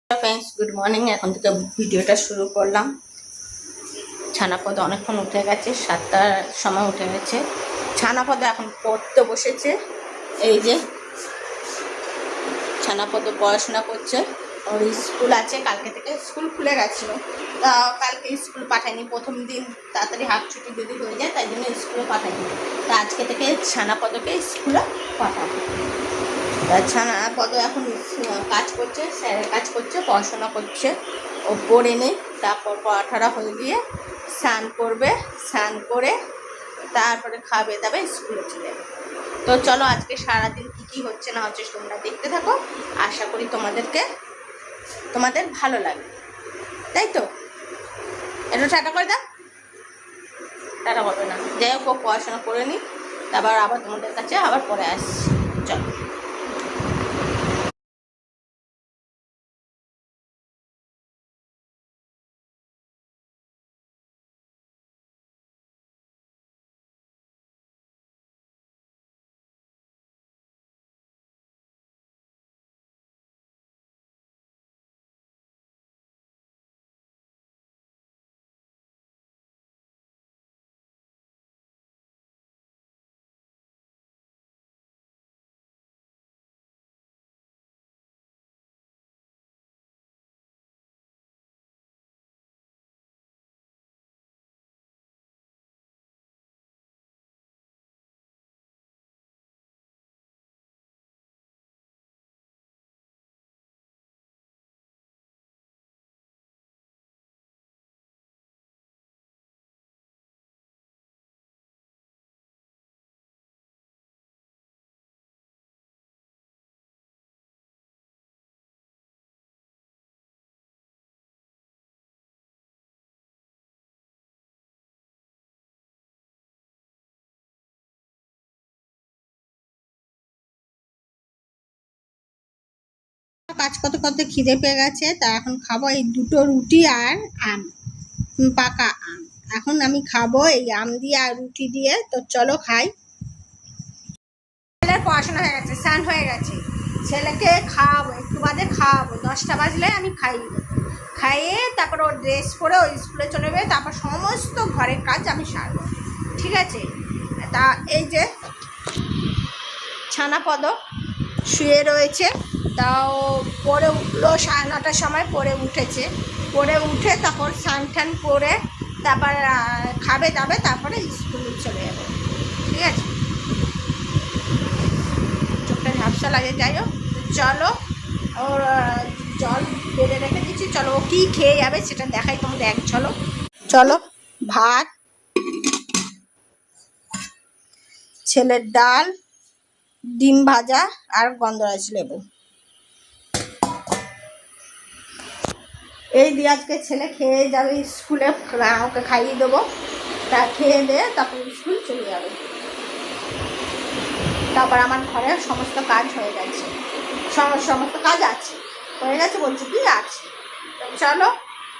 Friends, good morning. এখন থেকে ভিডিওটা শুরু করলাম। ছানাপদ অনেকক্ষণ উঠে গেছে, 7টার সময় উঠে গেছে। ছানাপদ এখন পড়তে বসেছে। এই যে ছানাপদ পড়াশোনা করছে। ওর স্কুল আছে, কালকে থেকে স্কুল খুলে গেছিলো। তা কালকে স্কুল পাঠায়নি, প্রথম দিন তাড়াতাড়ি হাফ ছুটি যদি হয়ে যায় তাই জন্য স্কুলে পাঠায়নি। তা আজকে থেকে ছানাপদকে স্কুলে পাঠাবো। ছানাপদ এখন কাজ করছে, স্যারের কাজ করছে, পড়াশোনা করছে। ও পড়ে নেই, তারপর পড়াঠারা হয়ে গিয়ে স্নান করবে, স্নান করে তারপরে খাবে দাবে স্কুলে চলে যাবে। তো চলো আজকে সারাদিন কী কী হচ্ছে না হচ্ছে তোমরা দেখতে থাকো। আশা করি তোমাদের ভালো লাগবে, তাই তো? একটু টাটা করে দাও। টাটা করবে না, যাই হোক পড়াশোনা করে নিই, তারপর আবার তোমাদের কাছে আবার পরে আসছি। চলো। কাজ করতে করতে খিদে পেয়ে গেছে, তা এখন খাবো এই দুটো রুটি আর আম, পাকা আম। এখন আমি খাবো এই আম দিয়ে আর রুটি দিয়ে। তো চলো খাই। ছেলের পড়াশোনা হয়ে গেছে, স্নান হয়ে গেছে, ছেলেকে খাওয়াবো, একটু বাদে খাওয়াবো। 10টা বাজলে আমি খাইয়ে তারপর ওর ড্রেস পরে ওই স্কুলে চলে যাবে। তারপর সমস্ত ঘরের কাজ আমি সারবো, ঠিক আছে? তা এই যে ছানাপদ শুয়ে রয়েছে, তাও পরে উঠলো 9:30টার সময়, পরে উঠেছে। পরে উঠে তারপর স্নান টান করে তারপর খাবে দাবে, তারপরে স্কুলে চলে যাবে, ঠিক আছে? চোখটা ঝাপসা লাগে, যাই হোক। চলো, ওর জল বেড়ে রেখে দিচ্ছি, চলো ও কী খেয়ে যাবে সেটা দেখাই তোমাদের এক ঝলক। চলো, ভাত, ছেলের ডাল, ডিম ভাজা আর গন্ধরাজ লেবু, এই দিয়ে আজকে ছেলে খেয়ে যাবে স্কুলে। ওকে খাইয়ে দেবো, তা খেয়ে দিয়ে তারপর স্কুল চলে যাবে। তারপর আমার ঘরে সমস্ত কাজ হয়ে গেছে, সমস্ত কাজ আছে, হয়ে গেছে বলছি কি আছে। তো চলো,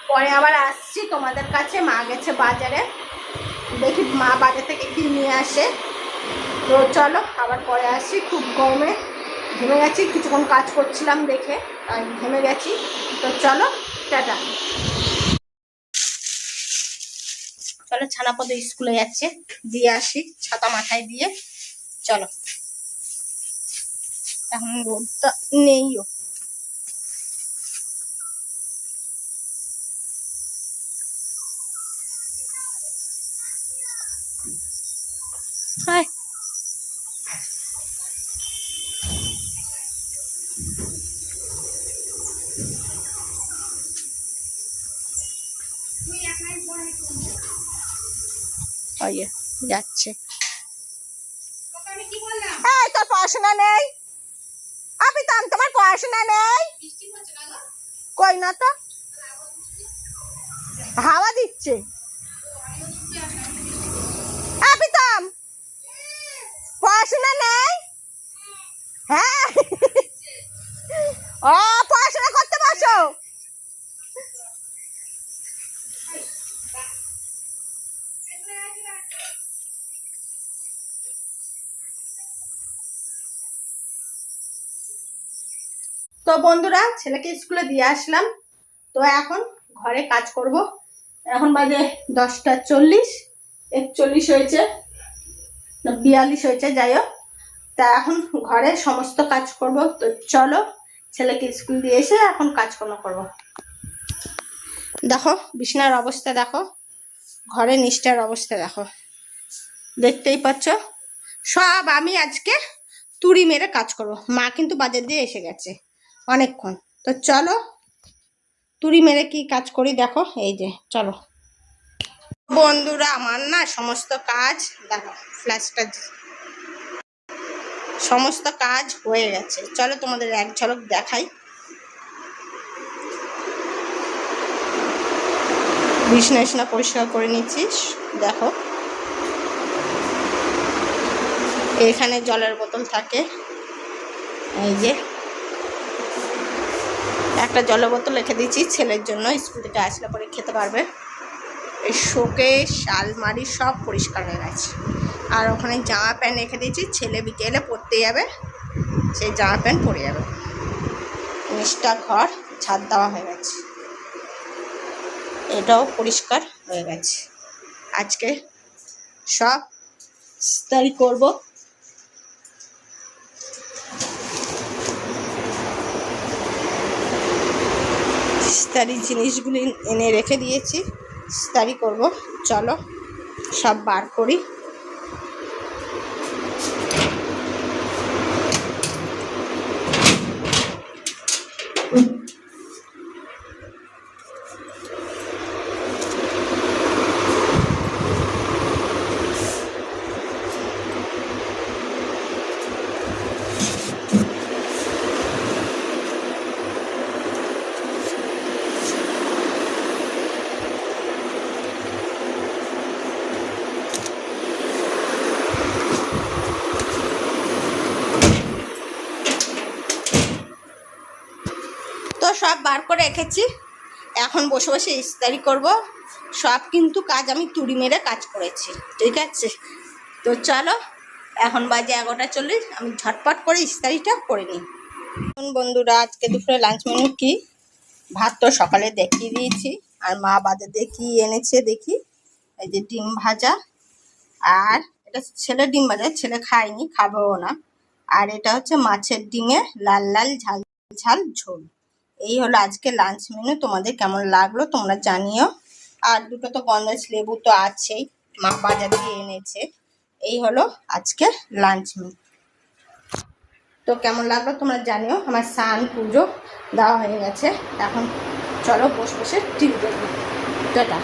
পরে আবার আসছি তোমাদের কাছে। মা গেছে বাজারে, দেখি মা বাজার থেকে কি নিয়ে আসে। তো চলো আবার পরে আসি। খুব গরমে ঘেমে গেছি, কিছুক্ষণ কাজ করছিলাম দেখে তাই ঘেমে গেছি। তো চলো, টাটা। চলো, ছানাপদ স্কুলে যাচ্ছে, দিয়ে আসি ছাতা মাথায় দিয়ে। চলো, এখন রোদটা নেইও। হায়, যাচ্ছে। তোর পড়াশোনা নেই? আপনি তো তোমার পড়াশোনা নেই? কই না তো, হাওয়া দিচ্ছে। আপিতাম, পড়াশোনা নেই? হ্যাঁ, ও পড়াশোনা করতে বসো। তো বন্ধুরা ছেলেকে স্কুলে দিয়ে আসলাম, তো এখন ঘরে কাজ করব। এখন বাজে 10:40, 41 হয়েছে, 42 হয়েছে, যাই হোক। তা এখন ঘরে সমস্ত কাজ করব। তো চলো ছেলেকে স্কুল দিয়ে এসে এখন কাজকর্ম করব। দেখো বিছানার অবস্থা, দেখো ঘরে নিচটার অবস্থা, দেখো দেখতেই পাচ্ছ। সব আমি আজকে তুড়ি মেরে কাজ করব। মা কিন্তু বাজার দিয়ে এসে গেছে অনেকক্ষণ। তো চলো তুড়ি মেরে কি কাজ করি দেখো। এই যে চলো বন্ধুরা, আমার না সমস্ত কাজ দেখো, ফ্ল্যাশটা সমস্ত কাজ হয়ে গেছে। চলো তোমাদের এক ঝলক দেখাই। বিছানা পরিষ্কার করে নিচ্ছি, দেখো এখানে জলের বোতল থাকে, এই যে একটা জলের বোতল রেখে দিয়েছি ছেলের জন্য, স্কুল থেকে আসলে পরে খেতে পারবে। এই শোকেস আলমারি সব পরিষ্কার হয়ে গেছে। আর ওখানে জামা প্যান্ট রেখে দিয়েছি, ছেলে বিকেলে পরতে যাবে, সেই জামা প্যান্ট পরে যাবে। নিচটা ঘর ছাদ দেওয়া হয়ে গেছে, এটাও পরিষ্কার হয়ে গেছে। আজকে সব ইস্ত্রি করব। ইস্ত্রি জিনিসগুলি এনে রেখে দিয়েছি, ইস্ত্রি করব। চলো সব বার করি। সব বার করে রেখেছি, এখন বসে বসে ইস্ত্রি করব। সব কিন্তু কাজ আমি তুড়ি মেরে কাজ করেছি, ঠিক আছে। তো চলো এখন বাজে 11:40, আমি ঝটপট করে ইস্ত্রিটা করে নিই। বন্ধুরা আজকে দুপুরে লাঞ্চ মেনু কি, ভাত তো সকালে দেখিয়ে দিয়েছি, আর মা বাজার দিয়ে কি এনেছে দেখি। এই যে ডিম ভাজা, আর এটা ছেলে ডিম ভাজা, ছেলে খায়নি, খাবেও না। আর এটা হচ্ছে মাছের ডিমে লাল লাল ঝাল ঝাল ঝোল। এই হলো আজকে লাঞ্চ মেনু। তোমাদের কেমন লাগলো তোমরা জানিও। আর দুটো তো গন্ধরাজ লেবু তো আছেই, মা বাজার দিয়ে এনেছে। এই হলো আজকে লাঞ্চ মেনু। তো কেমন লাগলো তোমরা জানিও। আমার স্নান পুজো দেওয়া হয়ে গেছে, এখন চলো বসে বসে টিভি দেখবো। টাটা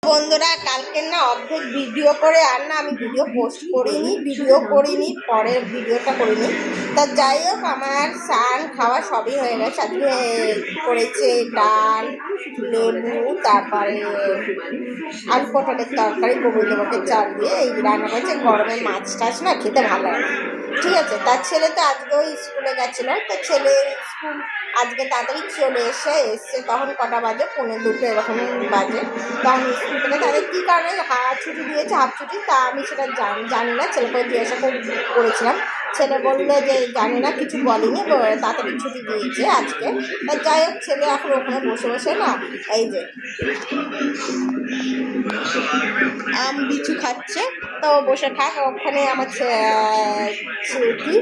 বন্ধুরা, কালকে না অর্ধেক ভিডিও করে আর না আমি ভিডিও পোস্ট করিনি, পরের ভিডিওটা করিনি। তা যাই হোক, আমার স্নান খাওয়া সবই হয়ে গেছে। আজকে করেছে ডাল, লেবু, তারপরে আলু পটলের তরকারি, গোবিন্দভোগের চাল দিয়ে এই রান্না করেছে। গরমে মাছ টাছ না খেতে ভালো লাগে না, ঠিক আছে। তার ছেলে তো আজকেও স্কুলে গেছিলো, তো ছেলে স্কুল আজকে তাড়াতাড়ি চলে এসছে। তখন কটা বাজে, 1:45 এরকম বাজে। তখন স্কুল থেকে তাদের কী কারণে ছুটি দিয়েছে, হাফ ছুটি, তা আমি সেটা জানি না। ছেলেকে জিজ্ঞাসা করেছিলাম, ছেলে বললো যে জানি না, কিছু বলেনি, তাড়াতাড়ি ছুটি দিয়েছে আজকে। তা যাই হোক, ছেলে এখন ওখানে বসে বসে না এই যে আম বিচু খাচ্ছে। তো বসে খাক, ওখানে আমার কি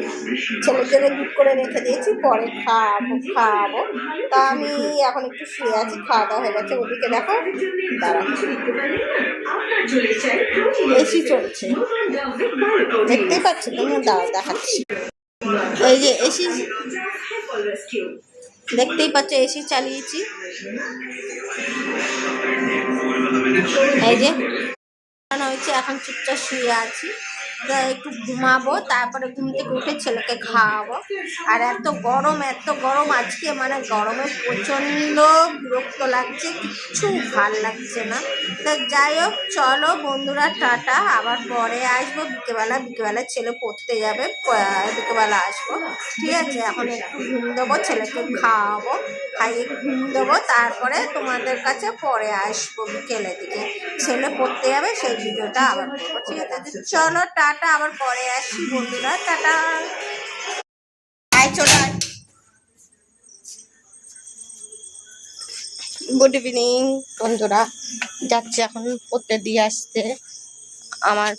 ছেলের জন্য দুধ করে রেখে দিয়েছি, পরে খাওয়াবো। তা আমি এখন একটু শুয়ে আছি, খাওয়া দাওয়া হয়ে গেছে। ওদিকে দেখো এসি চলছে, দেখতেই পাচ্ছি, তুমি দেখাচ্ছি। এই যে এসি দেখতেই পাচ্ছ, এসি চালিয়েছি। এই যে হয়েছে, এখন চুপচাপ শুয়ে আছি। একটু ঘুমাবো, তারপরে ঘুম থেকে উঠে ছেলেকে খাওয়াবো। আর এত গরম আজকে, মানে গরমে প্রচণ্ড বিরক্ত লাগছে, কিচ্ছু ভাল লাগছে না। তা যাই হোক, চলো বন্ধুরা টাটা, আবার পরে আসবো। বিকেবেলা ছেলে পড়তে যাবে, বিকেবেলা আসবো, ঠিক আছে। এখন একটু ঘুম দেবো, ছেলেকে খাওয়াবো, খাইয়ে ঘুম দেবো, তারপরে তোমাদের কাছে পরে আসবো বিকেলের দিকে। ছেলে পড়তে যাবে, সেই ভিডিওটা আবার করবো, ঠিক আছে। চলো টাটা, আবার পরে আসি বন্ধুরা, টাটা। আয় চলে আয়। গুড ইভিনিং বন্ধুরা, যাচ্ছি এখন পড়তে দিয়ে আসতে আমার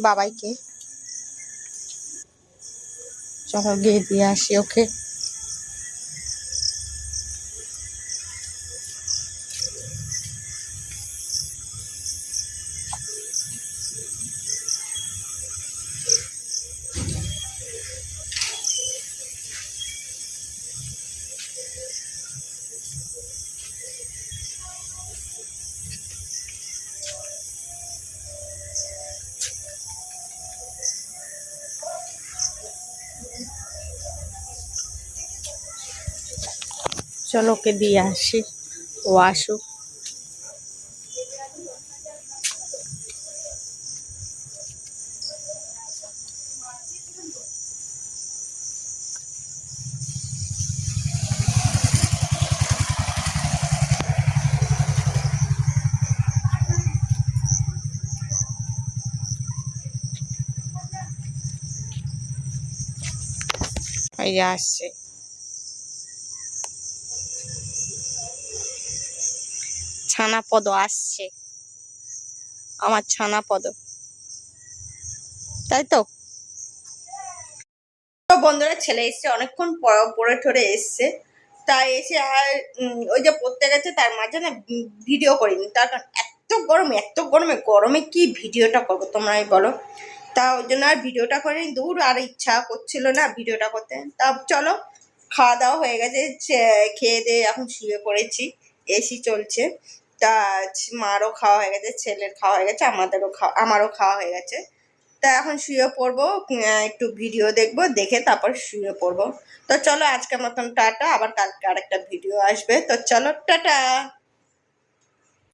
বাবাইকে। চলো গিয়ে দিয়ে আসি ওকে। চলো ওকে দিয়ে আসি, ও আসুক। এই যে আসছে ছানাপদ, আসছে আমার ছানাপদ, তাই তো। তো বন্ধুরা, ছেলে এসছে অনেকক্ষণ পরে ঠরে এসছে, তাই এসে আর ওই যে পড়তে গেছে, তার মাঝে না ভিডিও করিনি, তার কারণ এত গরমে গরমে কি ভিডিওটা করবো তোমরাই বলো। তা ওই জন্য আর ভিডিওটা করিনি, দূর আর ইচ্ছা করছিল না ভিডিওটা করতে। তা চলো, খাওয়া দাওয়া হয়ে গেছে, খেয়ে দিয়ে এখন শুয়ে পড়েছি, এসি চলছে। তা মারও খাওয়া হয়ে গেছে, ছেলের খাওয়া হয়ে গেছে, আমারও খাওয়া হয়ে গেছে। তা এখন শুয়ে পড়বো, একটু ভিডিও দেখবো, দেখে তারপর শুয়ে পড়বো। তো চলো আজকের মতন টাটা, আবার কালকে আরেকটা ভিডিও আসবে, তো চলো টাটা।